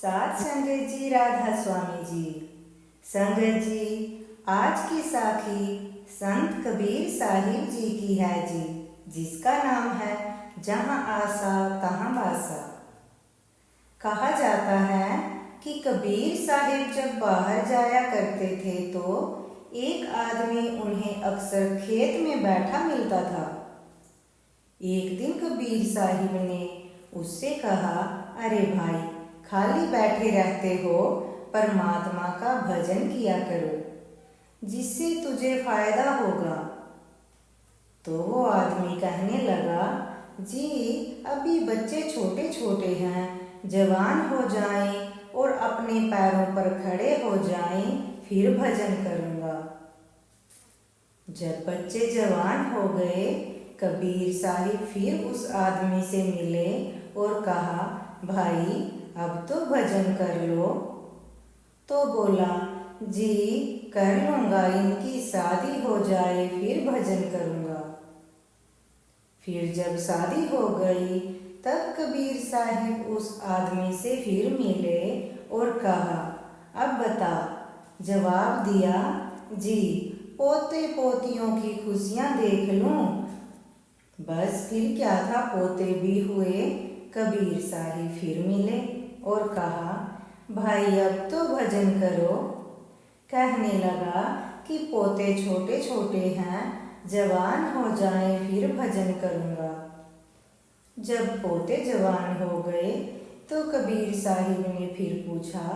साथ संगत जी, राधा स्वामी जी। संगत जी, आज की साखी संत कबीर साहिब जी की है जी, जिसका नाम है जहाँ आसा तहाँ बासा। कहा जाता है कि कबीर साहिब जब बाहर जाया करते थे तो एक आदमी उन्हें अक्सर खेत में बैठा मिलता था। एक दिन कबीर साहिब ने उससे कहा, अरे भाई, खाली बैठे रहते हो, परमात्मा का भजन किया करो, जिससे तुझे फायदा होगा। तो वो आदमी कहने लगा, जी अभी बच्चे छोटे छोटे हैं, जवान हो जाएं और अपने पैरों पर खड़े हो जाएं, फिर भजन करूँगा। जब बच्चे जवान हो गए, कबीर साहिब फिर उस आदमी से मिले और कहा, भाई अब तो भजन कर लो। तो बोला, जी कर लूँगा, इनकी शादी हो जाए फिर भजन करूँगा। फिर जब शादी हो गई तब कबीर साहिब उस आदमी से फिर मिले और कहा, अब बता। जवाब दिया, जी पोते पोतियों की खुशियाँ देख लूँ। बस फिर क्या था, पोते भी हुए। कबीर साहिब फिर मिले और कहा, भाई अब तो भजन करो। कहने लगा कि पोते छोटे छोटे हैं, जवान हो जाएं फिर भजन करूँगा। जब पोते जवान हो गए तो कबीर साहिब ने फिर पूछा।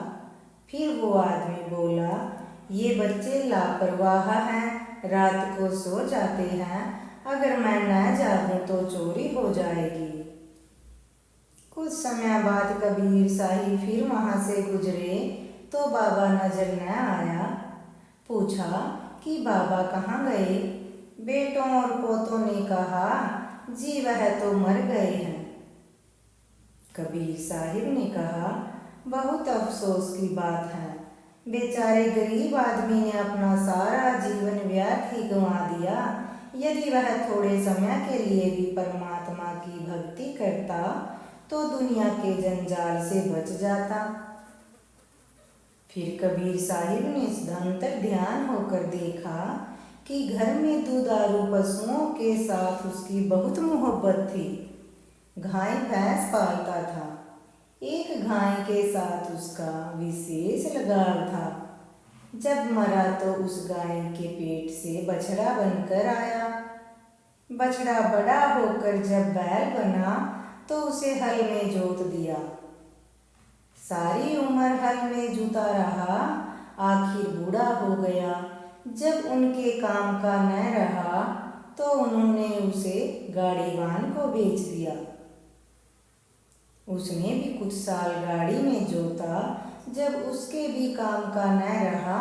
फिर वो आदमी बोला, ये बच्चे लापरवाह हैं, रात को सो जाते हैं, अगर मैं न जागूं तो चोरी हो जाएगी। कुछ समय बाद कबीर साहिब फिर वहाँ से गुजरे तो बाबा नजर न आया। पूछा कि बाबा कहाँ गए? बेटों और पोतों ने कहा, जी वह तो मर गए हैं। कबीर साहिब ने कहा, बहुत अफसोस की बात है, बेचारे गरीब आदमी ने अपना सारा जीवन व्यर्थ ही गंवा दिया। यदि वह थोड़े समय के लिए भी परमात्मा की भक्ति करता तो दुनिया के जंजाल से बच जाता। फिर कबीर साहिब ने सदंतर ध्यान होकर देखा कि घर में दुधारू पशुओं के साथ उसकी बहुत मोहब्बत थी। गाय भैंस पालता था। एक गाय के साथ उसका विशेष लगाव था। जब मरा तो उस गाय के पेट से बछड़ा बनकर आया। बछड़ा बड़ा होकर जब बैल बना तो उसे हल में जोत दिया। सारी उम्र हल में जुता रहा, आखिर बूढ़ा हो गया। जब उनके काम का न रहा तो उन्होंने उसे गाड़ीवान को बेच दिया। उसने भी कुछ साल गाड़ी में जोता। जब उसके भी काम का न रहा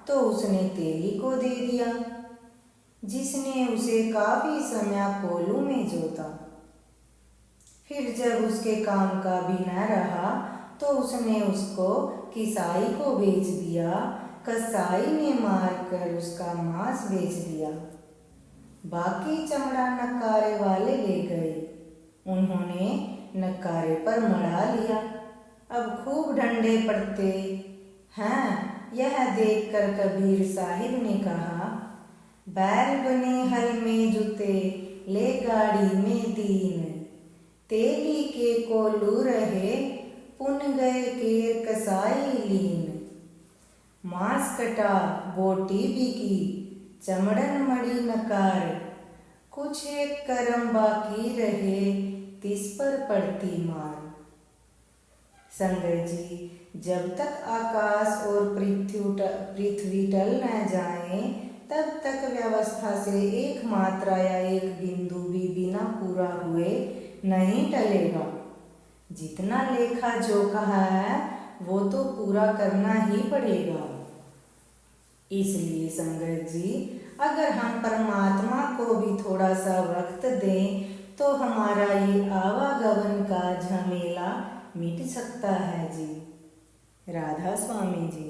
तो उसने तेली को दे दिया, जिसने उसे काफी समय कोलू में जोता। फिर जब उसके काम का भी न रहा तो उसने उसको किसाई को बेच दिया। कसाई ने मारकर उसका मांस बेच दिया। बाकी चमड़ा नकारे वाले ले गए। उन्होंने नकारे पर मढ़ा लिया। अब खूब डंडे पड़ते हैं। यह देखकर कबीर साहिब ने कहा, बैल बने हल में जुते, ले गाड़ी में दीन, तेली के कोलू रहे, पुन गए केर कसाई लीन। मांस कटा बोटी बिकी, चमड़न मड़ी नकार, कुछ एक करम बाकी रहे, तिस पर पड़ती मार। संगत जी, जब तक आकाश और पृथ्वी टल न जाए तब तक व्यवस्था से एक मात्रा या एक बिंदु भी बिना पूरा हुए नहीं टलेगा। जितना लेखा जोखा है वो तो पूरा करना ही पड़ेगा। इसलिए संगत जी, अगर हम परमात्मा को भी थोड़ा सा वक्त दें तो हमारा ये आवागमन का झमेला मिट सकता है जी। राधा स्वामी जी।